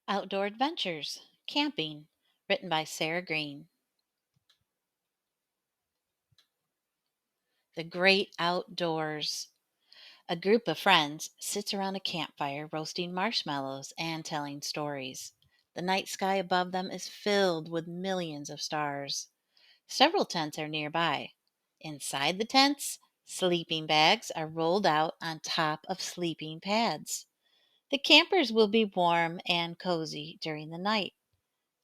Outdoor Adventures Camping, written by Sara Green. The Great Outdoors. A group of friends sits around a campfire roasting marshmallows and telling stories. The night sky above them is filled with millions of stars. Several tents are nearby. Inside the tents, sleeping bags are rolled out on top of sleeping pads. The campers will be warm and cozy during the night.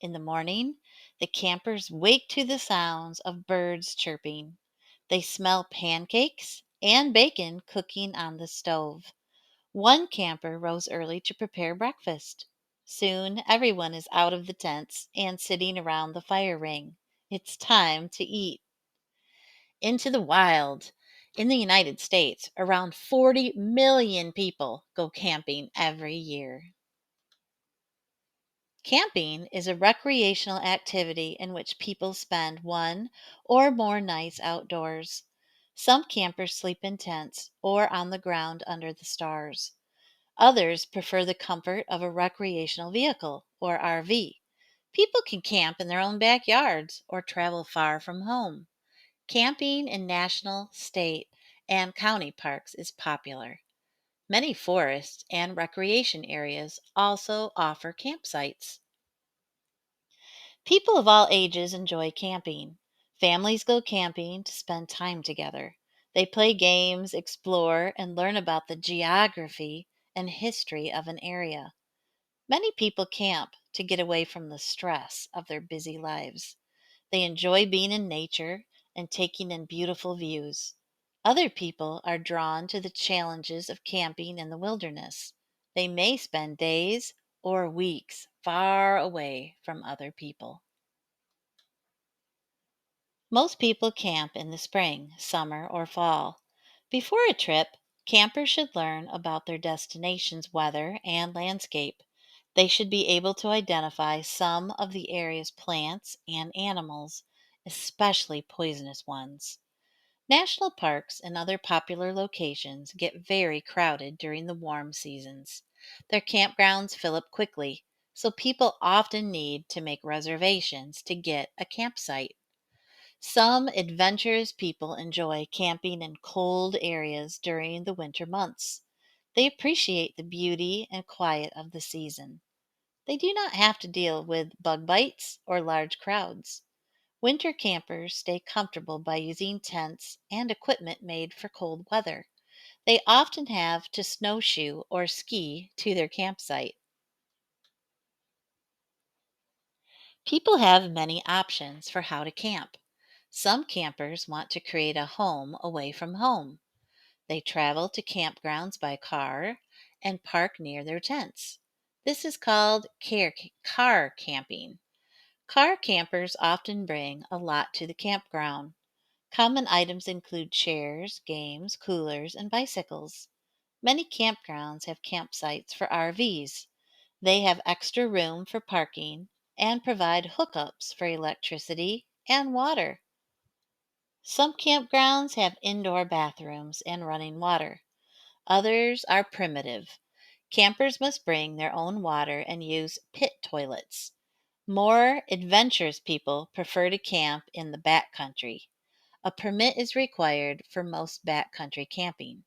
In the morning, the campers wake to the sounds of birds chirping. They smell pancakes and bacon cooking on the stove. One camper rose early to prepare breakfast. Soon, everyone is out of the tents and sitting around the fire ring. It's time to eat. Into the wild. In the United States, around 40 million people go camping every year. Camping is a recreational activity in which people spend one or more nights outdoors. Some campers sleep in tents or on the ground under the stars. Others prefer the comfort of a recreational vehicle or RV. People can camp in their own backyards or travel far from home. Camping in national, state, and county parks is popular. Many forests and recreation areas also offer campsites. People of all ages enjoy camping. Families go camping to spend time together. They play games, explore, and learn about the geography and history of an area. Many people camp to get away from the stress of their busy lives. They enjoy being in nature and taking in beautiful views. Other people are drawn to the challenges of camping in the wilderness. They may spend days or weeks far away from other people. Most people camp in the spring, summer, or fall. Before a trip, campers should learn about their destination's weather and landscape. They should be able to identify some of the area's plants and animals, especially poisonous ones. National parks and other popular locations get very crowded during the warm seasons. Their campgrounds fill up quickly, so people often need to make reservations to get a campsite. Some adventurous people enjoy camping in cold areas during the winter months. They appreciate the beauty and quiet of the season. They do not have to deal with bug bites or large crowds. Winter campers stay comfortable by using tents and equipment made for cold weather. They often have to snowshoe or ski to their campsite. People have many options for how to camp. Some campers want to create a home away from home. They travel to campgrounds by car and park near their tents. This is called car camping. Car campers often bring a lot to the campground. Common items include chairs, games, coolers, and bicycles. Many campgrounds have campsites for RVs. They have extra room for parking and provide hookups for electricity and water. Some campgrounds have indoor bathrooms and running water. Others are primitive. Campers must bring their own water and use pit toilets. More adventurous people prefer to camp in the backcountry. A permit is required for most backcountry camping.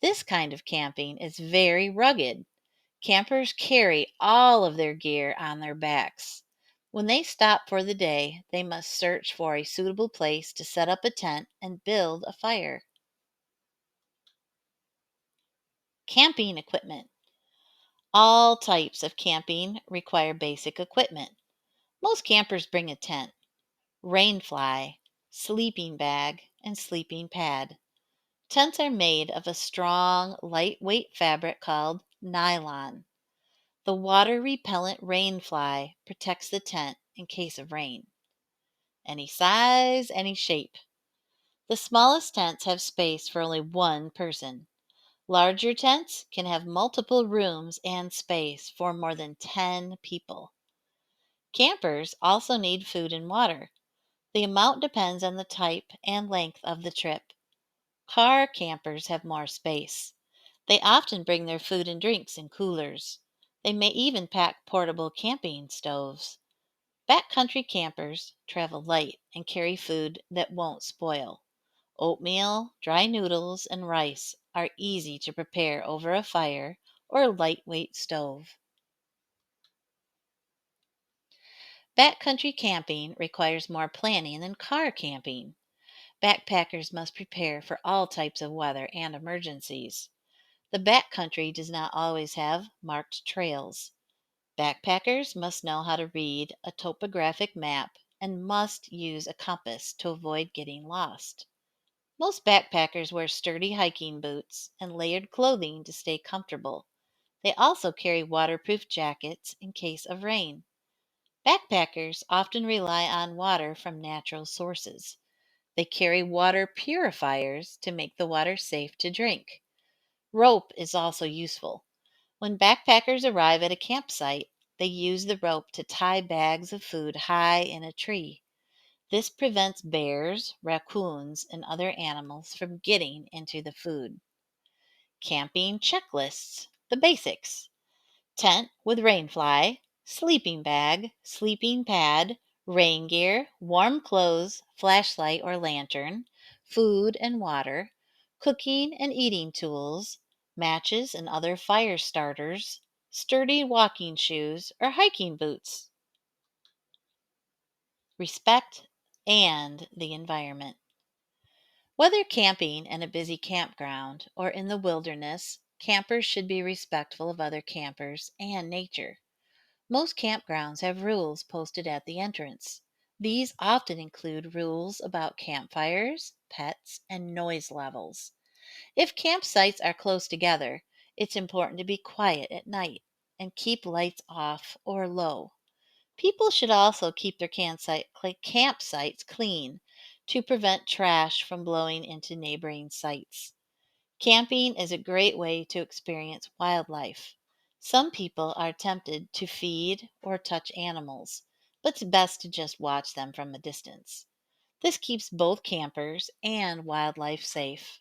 This kind of camping is very rugged. Campers carry all of their gear on their backs. When they stop for the day, they must search for a suitable place to set up a tent and build a fire. Camping equipment. All types of camping require basic equipment. Most campers bring a tent, rain fly, sleeping bag, and sleeping pad. Tents are made of a strong, lightweight fabric called nylon. The water repellent rain fly protects the tent in case of rain. Any size, any shape. The smallest tents have space for only one person. Larger tents can have multiple rooms and space for more than 10 people. Campers also need food and water. The amount depends on the type and length of the trip. Car campers have more space. They often bring their food and drinks in coolers. They may even pack portable camping stoves. Backcountry campers travel light and carry food that won't spoil. Oatmeal, dry noodles, and rice are easy to prepare over a fire or a lightweight stove. Backcountry camping requires more planning than car camping. Backpackers must prepare for all types of weather and emergencies. The backcountry does not always have marked trails. Backpackers must know how to read a topographic map and must use a compass to avoid getting lost. Most backpackers wear sturdy hiking boots and layered clothing to stay comfortable. They also carry waterproof jackets in case of rain. Backpackers often rely on water from natural sources. They carry water purifiers to make the water safe to drink. Rope is also useful. When backpackers arrive at a campsite, they use the rope to tie bags of food high in a tree. This prevents bears, raccoons, and other animals from getting into the food. Camping checklists. The basics: tent with rainfly, sleeping bag, sleeping pad, rain gear, warm clothes, flashlight or lantern, food and water, cooking and eating tools, matches and other fire starters, sturdy walking shoes or hiking boots. Respect and the environment. Whether camping in a busy campground or in the wilderness, campers should be respectful of other campers and nature. Most campgrounds have rules posted at the entrance. These often include rules about campfires, pets, and noise levels. If campsites are close together, it's important to be quiet at night and keep lights off or low. People should also keep their campsites clean to prevent trash from blowing into neighboring sites. Camping is a great way to experience wildlife. Some people are tempted to feed or touch animals, but it's best to just watch them from a distance. This keeps both campers and wildlife safe.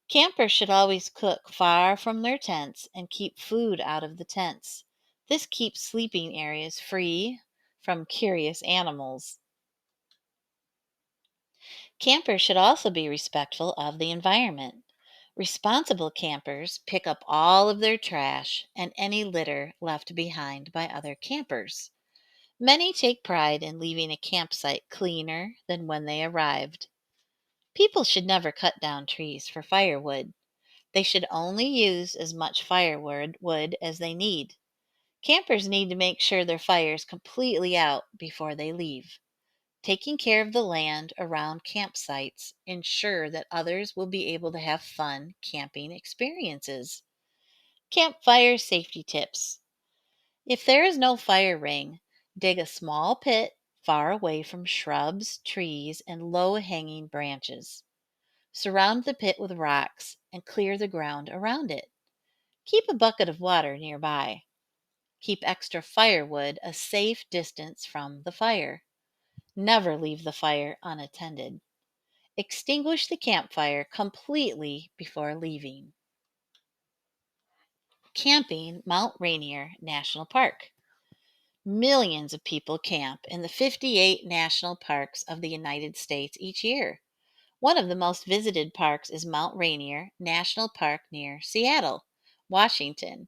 Campers should always cook far from their tents and keep food out of the tents. This keeps sleeping areas free from curious animals. Campers should also be respectful of the environment. Responsible campers pick up all of their trash and any litter left behind by other campers. Many take pride in leaving a campsite cleaner than when they arrived. People should never cut down trees for firewood. They should only use as much firewood wood as they need. Campers need to make sure their fire is completely out before they leave. Taking care of the land around campsites ensure that others will be able to have fun camping experiences. Campfire safety tips. If there is no fire ring, dig a small pit far away from shrubs, trees, and low hanging branches. Surround the pit with rocks and clear the ground around it. Keep a bucket of water nearby. Keep extra firewood a safe distance from the fire. Never leave the fire unattended. Extinguish the campfire completely before leaving. Camping Mount Rainier National Park. Millions of people camp in the 58 national parks of the United States each year. One of the most visited parks is Mount Rainier National Park near Seattle, Washington.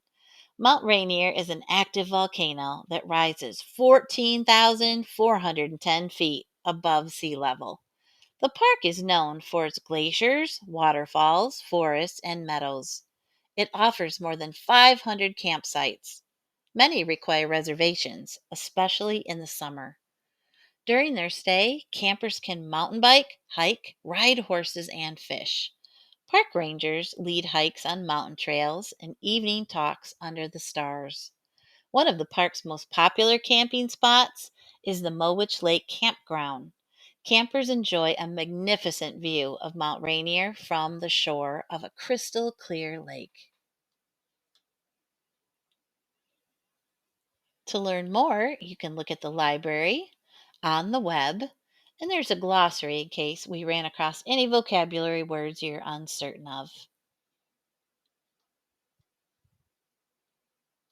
Mount Rainier is an active volcano that rises 14,410 feet above sea level. The park is known for its glaciers, waterfalls, forests, and meadows. It offers more than 500 campsites. Many require reservations, especially in the summer. During their stay, campers can mountain bike, hike, ride horses, and fish. Park rangers lead hikes on mountain trails and evening talks under the stars. One of the park's most popular camping spots is the Mowitz Lake Campground. Campers enjoy a magnificent view of Mount Rainier from the shore of a crystal clear lake. To learn more, you can look at the library, on the web, and there's a glossary in case we ran across any vocabulary words you're uncertain of.